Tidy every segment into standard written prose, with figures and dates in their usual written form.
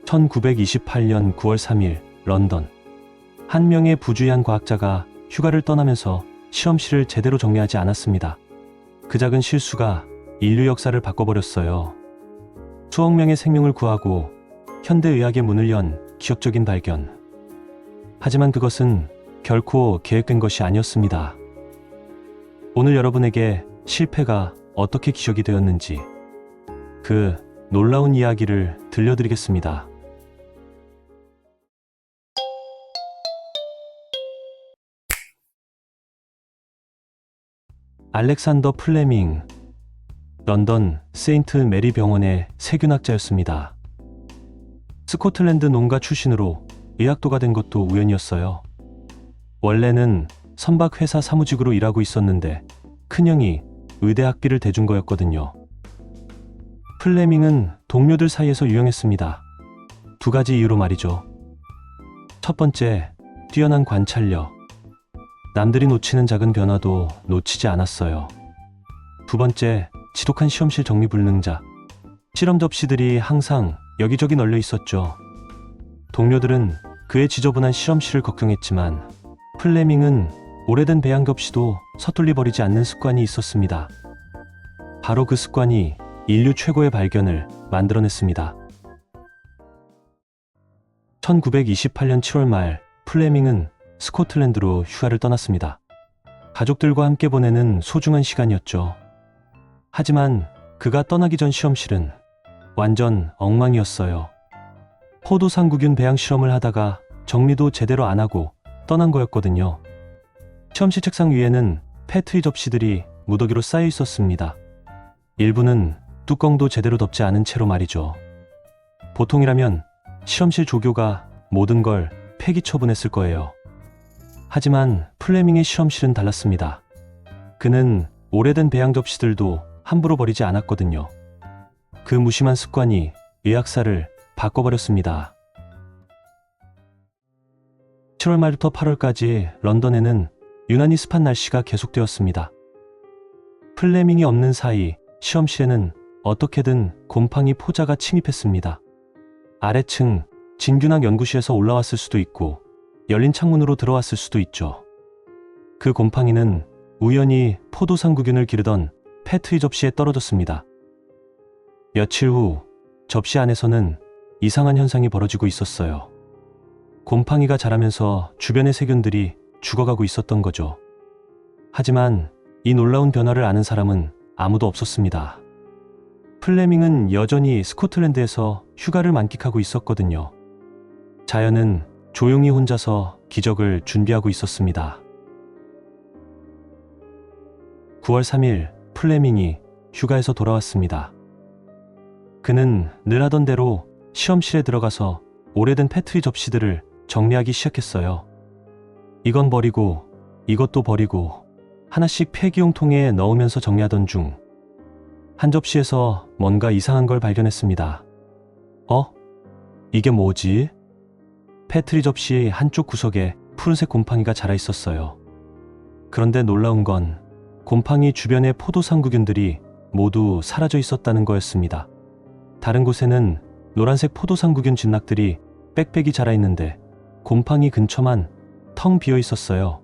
1928년 9월 3일 런던. 한 명의 부주의한 과학자가 휴가를 떠나면서 실험실을 제대로 정리하지 않았습니다. 그 작은 실수가 인류 역사를 바꿔버렸어요. 수억 명의 생명을 구하고 현대의학의 문을 연 기적적인 발견. 하지만 그것은 결코 계획된 것이 아니었습니다. 오늘 여러분에게 실패가 어떻게 기적이 되었는지 그 놀라운 이야기를 들려드리겠습니다. 알렉산더 플레밍, 런던 세인트 메리 병원의 세균학자였습니다. 스코틀랜드 농가 출신으로 의학도가 된 것도 우연이었어요. 원래는 선박회사 사무직으로 일하고 있었는데 큰형이 의대 학비를 대준 거였거든요. 플레밍은 동료들 사이에서 유명했습니다. 두 가지 이유로 말이죠. 첫 번째, 뛰어난 관찰력. 남들이 놓치는 작은 변화도 놓치지 않았어요. 두 번째, 지독한 실험실 정리불능자. 실험 접시들이 항상 여기저기 널려 있었죠. 동료들은 그의 지저분한 실험실을 걱정했지만 플레밍은 오래된 배양 접시도 서툴리 버리지 않는 습관이 있었습니다. 바로 그 습관이 인류 최고의 발견을 만들어냈습니다. 1928년 7월 말 플레밍은 스코틀랜드로 휴가를 떠났습니다. 가족들과 함께 보내는 소중한 시간이었죠. 하지만 그가 떠나기 전 실험실은 완전 엉망이었어요. 포도상구균 배양 실험을 하다가 정리도 제대로 안 하고 떠난 거였거든요. 실험실 책상 위에는 페트리 접시들이 무더기로 쌓여 있었습니다. 일부는 뚜껑도 제대로 덮지 않은 채로 말이죠. 보통이라면 실험실 조교가 모든 걸 폐기 처분했을 거예요. 하지만 플레밍의 실험실은 달랐습니다. 그는 오래된 배양 접시들도 함부로 버리지 않았거든요. 그 무심한 습관이 의학사를 바꿔버렸습니다. 7월 말부터 8월까지 런던에는 유난히 습한 날씨가 계속되었습니다. 플레밍이 없는 사이 실험실에는 어떻게든 곰팡이 포자가 침입했습니다. 아래층 진균학 연구실에서 올라왔을 수도 있고 열린 창문으로 들어왔을 수도 있죠. 그 곰팡이는 우연히 포도상구균을 기르던 페트리 접시에 떨어졌습니다. 며칠 후 접시 안에서는 이상한 현상이 벌어지고 있었어요. 곰팡이가 자라면서 주변의 세균들이 죽어가고 있었던 거죠. 하지만 이 놀라운 변화를 아는 사람은 아무도 없었습니다. 플레밍은 여전히 스코틀랜드에서 휴가를 만끽하고 있었거든요. 자연은 조용히 혼자서 기적을 준비하고 있었습니다. 9월 3일 플레밍이 휴가에서 돌아왔습니다. 그는 늘 하던 대로 실험실에 들어가서 오래된 페트리 접시들을 정리하기 시작했어요. 이건 버리고 이것도 버리고 하나씩 폐기용통에 넣으면서 정리하던 중 한 접시에서 뭔가 이상한 걸 발견했습니다. 이게 뭐지? 페트리 접시 한쪽 구석에 푸른색 곰팡이가 자라 있었어요. 그런데 놀라운 건 곰팡이 주변의 포도상구균들이 모두 사라져 있었다는 거였습니다. 다른 곳에는 노란색 포도상구균 진낙들이 빽빽이 자라 있는데 곰팡이 근처만 텅 비어 있었어요.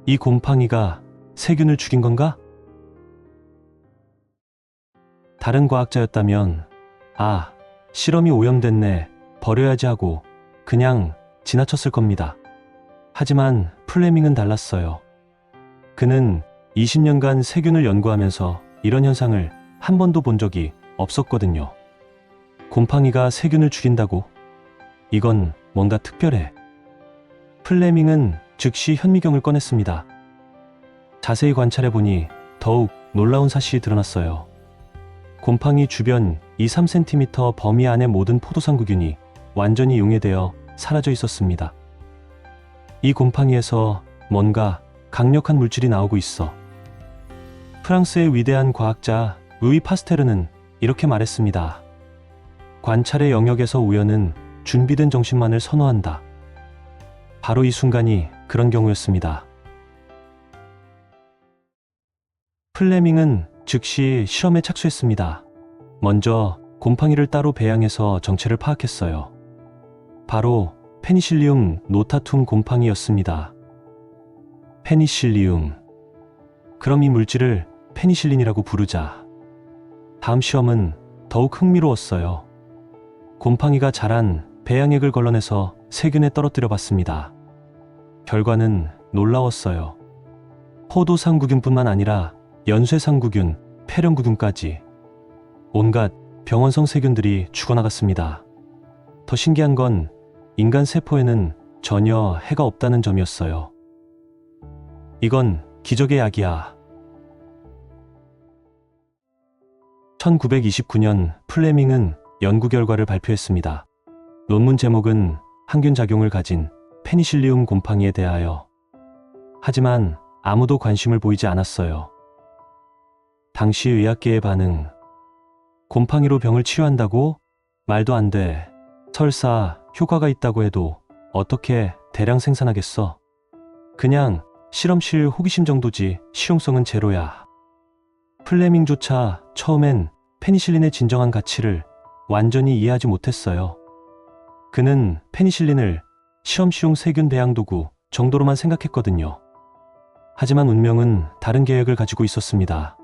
이 곰팡이가 세균을 죽인 건가? 다른 과학자였다면 실험이 오염됐네, 버려야지 하고 그냥 지나쳤을 겁니다. 하지만 플레밍은 달랐어요. 그는 20년간 세균을 연구하면서 이런 현상을 한 번도 본 적이 없었거든요. 곰팡이가 세균을 죽인다고? 이건 뭔가 특별해. 플레밍은 즉시 현미경을 꺼냈습니다. 자세히 관찰해보니 더욱 놀라운 사실이 드러났어요. 곰팡이 주변 2-3cm 범위 안의 모든 포도상구균이 완전히 용해되어 사라져 있었습니다. 이 곰팡이에서 뭔가 강력한 물질이 나오고 있어. 프랑스의 위대한 과학자 루이 파스테르는 이렇게 말했습니다. 관찰의 영역에서 우연은 준비된 정신만을 선호한다. 바로 이 순간이 그런 경우였습니다. 플레밍은 즉시 실험에 착수했습니다. 먼저 곰팡이를 따로 배양해서 정체를 파악했어요. 바로 페니실리움 노타툼 곰팡이였습니다. 페니실리움. 그럼 이 물질을 페니실린이라고 부르자. 다음 시험은 더욱 흥미로웠어요. 곰팡이가 자란 배양액을 걸러내서 세균에 떨어뜨려 봤습니다. 결과는 놀라웠어요. 포도상구균뿐만 아니라 연쇄상구균, 폐렴구균까지 온갖 병원성 세균들이 죽어나갔습니다. 더 신기한 건 인간 세포에는 전혀 해가 없다는 점이었어요. 이건 기적의 약이야. 1929년 플레밍은 연구 결과를 발표했습니다. 논문 제목은 항균 작용을 가진 페니실리움 곰팡이에 대하여. 하지만 아무도 관심을 보이지 않았어요. 당시 의학계의 반응. 곰팡이로 병을 치료한다고? 말도 안 돼. 설사 효과가 있다고 해도 어떻게 대량 생산하겠어? 그냥 실험실 호기심 정도지 실용성은 제로야. 플레밍조차 처음엔 페니실린의 진정한 가치를 완전히 이해하지 못했어요. 그는 페니실린을 실험시용 세균 배양 도구 정도로만 생각했거든요. 하지만 운명은 다른 계획을 가지고 있었습니다.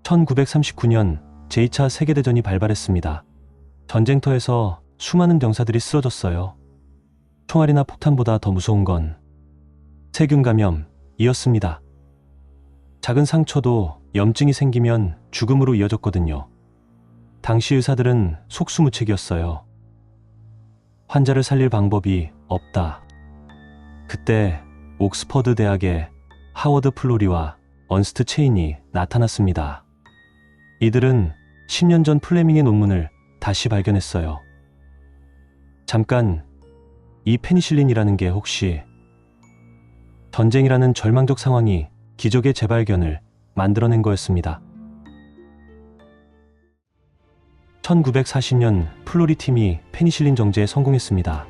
1939년 제2차 세계대전이 발발했습니다. 전쟁터에서 수많은 병사들이 쓰러졌어요. 총알이나 폭탄보다 더 무서운 건 세균 감염이었습니다. 작은 상처도 염증이 생기면 죽음으로 이어졌거든요. 당시 의사들은 속수무책이었어요. 환자를 살릴 방법이 없다. 그때 옥스퍼드 대학의 하워드 플로리와 언스트 체인이 나타났습니다. 이들은 10년 전 플레밍의 논문을 다시 발견했어요. 잠깐, 이 페니실린이라는 게 혹시 전쟁이라는 절망적 상황이 기적의 재발견을 만들어낸 거였습니다. 1940년 플로리 팀이 페니실린 정제에 성공했습니다.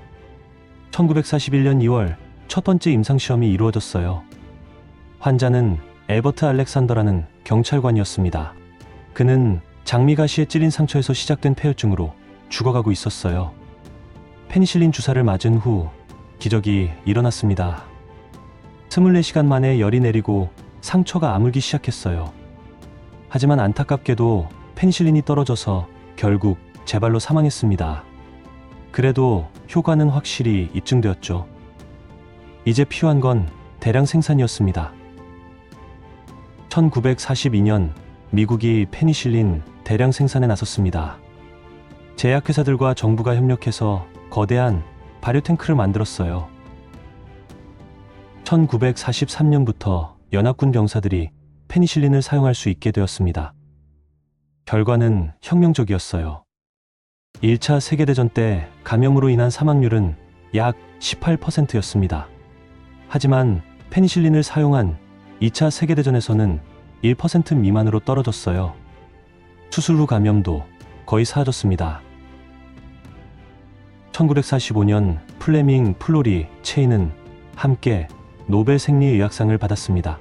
1941년 2월 첫 번째 임상시험이 이루어졌어요. 환자는 에버트 알렉산더라는 경찰관이었습니다. 그는 장미가시에 찔린 상처에서 시작된 폐혈증으로 죽어가고 있었어요. 페니실린 주사를 맞은 후 기적이 일어났습니다. 24시간 만에 열이 내리고 상처가 아물기 시작했어요. 하지만 안타깝게도 페니실린이 떨어져서 결국 재발로 사망했습니다. 그래도 효과는 확실히 입증되었죠. 이제 필요한 건 대량 생산이었습니다. 1942년 미국이 페니실린 대량 생산에 나섰습니다. 제약회사들과 정부가 협력해서 거대한 발효 탱크를 만들었어요. 1943년부터 연합군 병사들이 페니실린을 사용할 수 있게 되었습니다. 결과는 혁명적이었어요. 1차 세계대전 때 감염으로 인한 사망률은 약 18%였습니다. 하지만 페니실린을 사용한 2차 세계대전에서는 1% 미만으로 떨어졌어요. 수술 후 감염도 거의 사라졌습니다. 1945년 플레밍, 플로리, 체인은 함께 노벨 생리의학상을 받았습니다.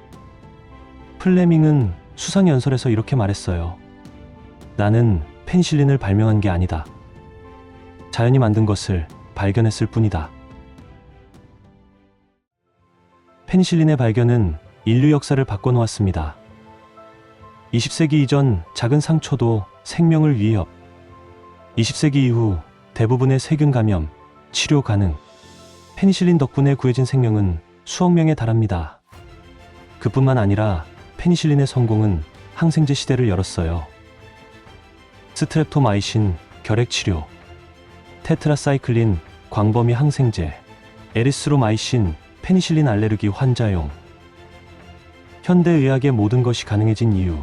플레밍은 수상연설에서 이렇게 말했어요. 나는 페니실린을 발명한 게 아니다. 자연이 만든 것을 발견했을 뿐이다. 페니실린의 발견은 인류 역사를 바꿔놓았습니다. 20세기 이전 작은 상처도 생명을 위협. 20세기 이후 대부분의 세균 감염, 치료 가능. 페니실린 덕분에 구해진 생명은 수억 명에 달합니다. 그뿐만 아니라 페니실린의 성공은 항생제 시대를 열었어요. 스트랩토마이신, 결핵치료, 테트라사이클린, 광범위 항생제, 에리스로마이신, 페니실린 알레르기 환자용. 현대의학의 모든 것이 가능해진 이유.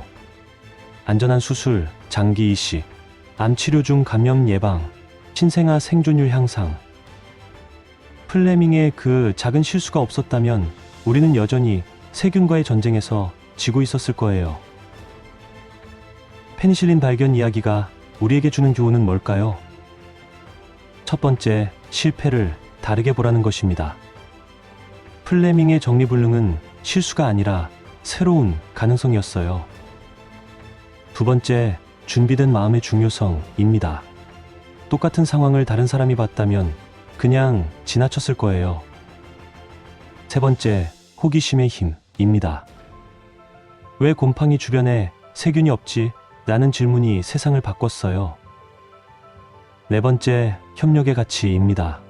안전한 수술, 장기 이식, 암치료 중 감염 예방, 신생아 생존율 향상. 플레밍의 그 작은 실수가 없었다면 우리는 여전히 세균과의 전쟁에서 지고 있었을 거예요. 페니실린 발견 이야기가 우리에게 주는 교훈은 뭘까요? 첫 번째, 실패를 다르게 보라는 것입니다. 플레밍의 정리불능은 실수가 아니라 새로운 가능성이었어요. 두 번째, 준비된 마음의 중요성입니다. 똑같은 상황을 다른 사람이 봤다면 그냥 지나쳤을 거예요. 세 번째, 호기심의 힘입니다. 왜 곰팡이 주변에 세균이 없지? 라는 질문이 세상을 바꿨어요. 네 번째, 협력의 가치입니다.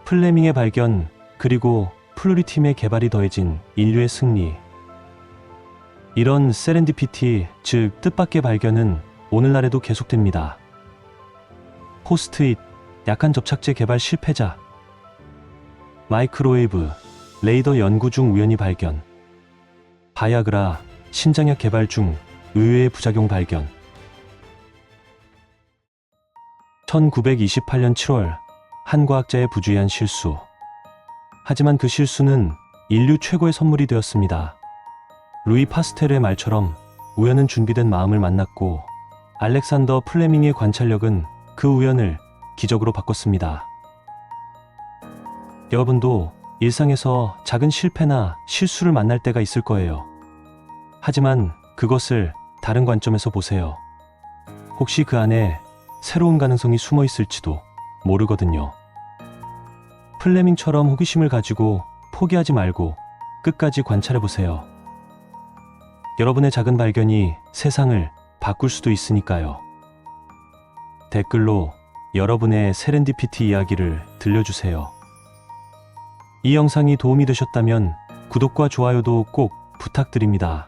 플레밍의 발견, 그리고 플루리팀의 개발이 더해진 인류의 승리. 이런 세렌디피티, 즉 뜻밖의 발견은 오늘날에도 계속됩니다. 포스트잇, 약한 접착제 개발 실패자. 마이크로웨이브, 레이더 연구 중 우연히 발견. 바이아그라, 신장약 개발 중 의외의 부작용 발견. 1928년 7월, 한 과학자의 부주의한 실수. 하지만 그 실수는 인류 최고의 선물이 되었습니다. 루이 파스텔의 말처럼 우연은 준비된 마음을 만났고, 알렉산더 플레밍의 관찰력은 그 우연을 기적으로 바꿨습니다. 여러분도 일상에서 작은 실패나 실수를 만날 때가 있을 거예요. 하지만 그것을 다른 관점에서 보세요. 혹시 그 안에 새로운 가능성이 숨어 있을지도 모르거든요. 플레밍처럼 호기심을 가지고 포기하지 말고 끝까지 관찰해보세요. 여러분의 작은 발견이 세상을 바꿀 수도 있으니까요. 댓글로 여러분의 세렌디피티 이야기를 들려주세요. 이 영상이 도움이 되셨다면 구독과 좋아요도 꼭 부탁드립니다.